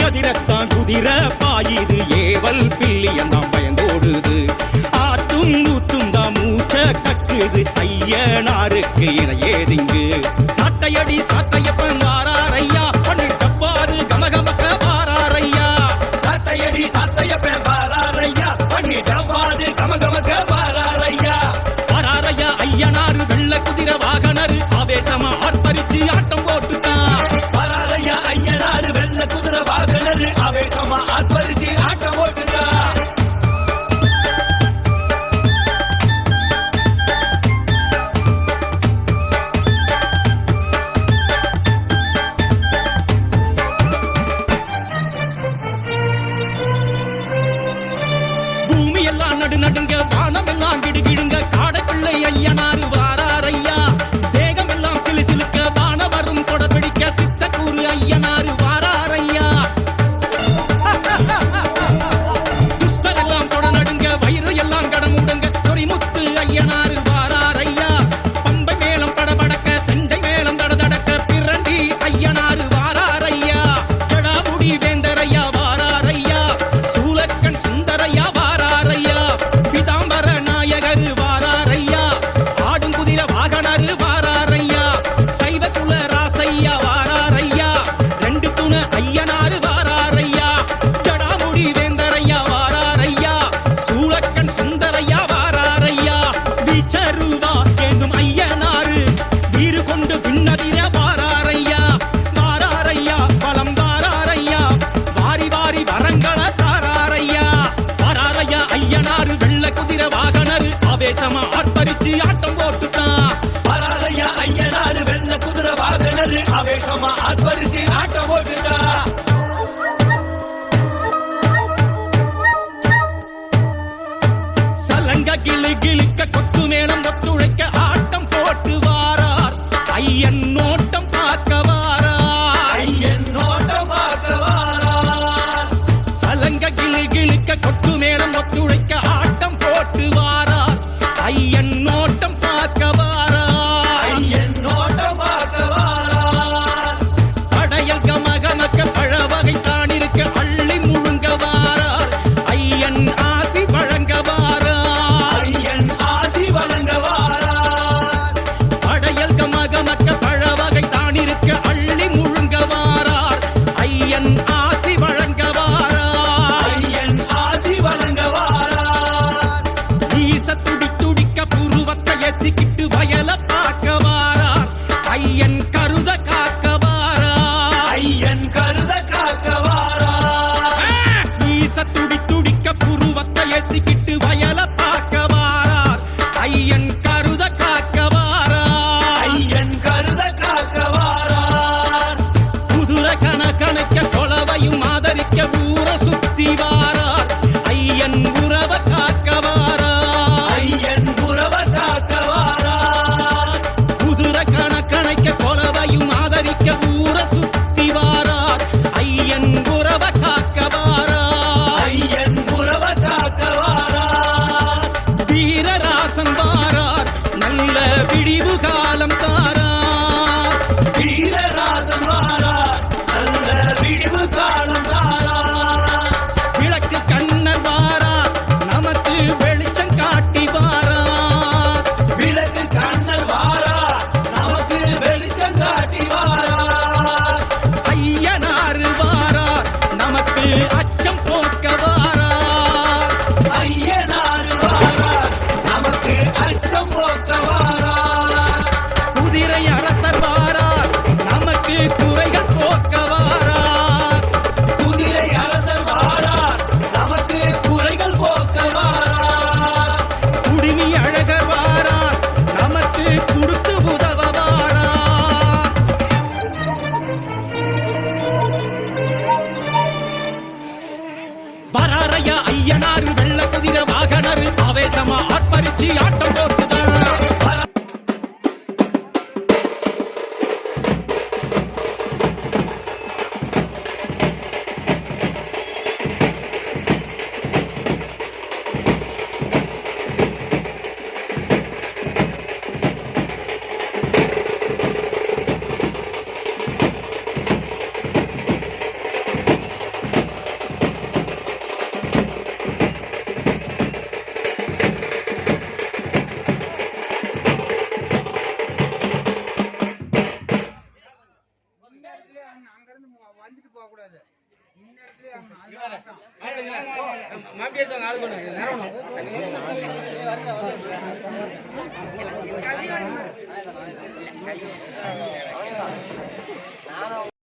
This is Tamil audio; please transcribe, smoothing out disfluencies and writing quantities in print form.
கதிரத்தான் குதிர பாயுது ஏவல் பில்லியன் தான் பயந்தோடுது ஆத்தும் ஊத்தும் தான் மூச்ச கக்குது ஐயனாருக்கு இணையேதிங்கு சாட்டையடி சாட்டையப்பன் வாராரையா பண்ணு டப்பாது கமகமக்க வாராரையா சாட்டையடி சாட்டையப்பன் வாராரையா பண்ணி டப்பாது கமகமக்க வாராரையா வாராரையா ஐயனாரு வெள்ள குதிர வாகனரு ஆவேசமா ஆர்ப்பரிச்சு ஆட்டம் போட்டுட்டான் வாராரையா ஐயனாரு வெள்ள குதிர வாகனரு ஆவேசமா ஆர்ப்பரிச்சு ஆட்டம் போட்டுட்டான் நடுங்க வானம் எல்லாம் கிடுகிடுங்க காடப்பிள்ளை ஐயனாரு வாராரையா தேகம் எல்லாம் சிலு சிலுக்க வான வரும் கொட பிடிக்க சித்தக்கூறு ஐயனாரு வாராரையா துஷ்டர் எல்லாம் கொட நடுங்க வயிறு எல்லாம் கடமுடுங்க தொரிமுத்து ஐயனாரு வாராரையா பம்பை மேலம் படபடக்க செண்டை மேலம் தடதடக்க பிரண்டி ஐயனாரு வாராரையா ஜடாமுடி வேந்தரையா வாராரையா சூலக்கண் சுந்தரையா வாராரையா பிதாம்பர நாயகரு வாராரையா ஆடும் குதிர வாகனரு வாராரையா சைவக்குல ராசையா வாராரையா ரெண்டு துண ஐயனாரு வாராரையா ஜடாமுடி வேந்தரையா வாராரையா சூலக்கண் சுந்தரையா வாராரையா வீச்சருவா என்னும் ஐயனாரு வீறு கொண்டு பின்னதிர வாராரையா வாராரையா பலம் வாராரையா வாரி வாரி வரங்கள தாராரையா வாராரையா ஐயனாரு வெள்ள குதிர வாகனரு ஆவேசமா ஆர்ப்பரிச்சு ஆட்டம் போட்டுட்டான் வாராரையா ஐயனாரு வெள்ள குதிர வாகனரு ஆவேசமா ஆர்ப்பரிச்சு ஆட்டம் போட்டுட்டான் சலங்க கிளி கிளிக்க கொட்டு மேளம் ஒத்துழைக்க ஆட்டம் போட்டு வாரார் ஐயன் நோட்டம் பார்க்க வாரார் ஐயன் நோட்டம் பார்க்க வாரார் சலங்க கிளி கிளிக்க கொட்டு மேளம் ஒத்துழைக்க ஆட்டம் போட்டு வாரார் ஐயன் நோட்டம் பார்க்க வாரார் ஐயன் நோட்டம் பார்க்க வாரார் படையல் கமகமக்க பழவகை தானிருக்க அள்ளி முழுங்க வாரார் ஐயன் ஆசி வழங்க வாரார் ஐயன் ஆசி வழங்க வாரார் படையல் கமகமக்க பழவகை தானிருக்க அள்ளி முழுங்க வாரார் ஐயன் ஆசி வழங்க வாரார் ஐயன் ஆசி வழங்க வாரார் ஈச துடி துடிக்க புருவத்தை எத்திக்கிட்டு வயல பார்க்க வாரார் ஐயன் கருத காக்க வாரார் ஐயன் கருத காக்க வாரார் ஈச துடி துடிக்க புருவத்தை எத்திக்கிட்டு வயல பார்க்க வாரார் ஐயன் கருத காக்க வாரார் ஐயன் கருத காக்க வாரார் குதிர கணக்க கொலவையும் ஆதரிக்க ஊர சுத்தி வாரார் ஐயன் உறவ காக்க வாரார் ஐயன் உறவ காக்க வாரார் குதிர கணக்க கொலவையும் ஆதரிக்க ஊர சுத்தி வாரார் ஐயன் உறவ காக்க வாரார் ஐயன் உறவ காக்க வாரார் வீரராசன் வாரார் நல்ல விடிவு காலம் தாரார் வீரராசன் வாரார் நல்ல விடிவு காலம் தாரார் விளக்கு கண்ணர் வாரார் நமக்கு வெளிச்சம் காட்டி வாரார் விளக்கு கண்ணர் வாரார் நமக்கு வெளிச்சம் காட்டி வாரார் ஐயனாரு வாரார் நமக்கு அச்சம் போக்க வாரார் ஐயனார் வாரார் நமக்கு அச்சம் போக்க வாரார் குதிரை மாப்பி எடுத்தவங்க ஆளு கொண்டு நேரம்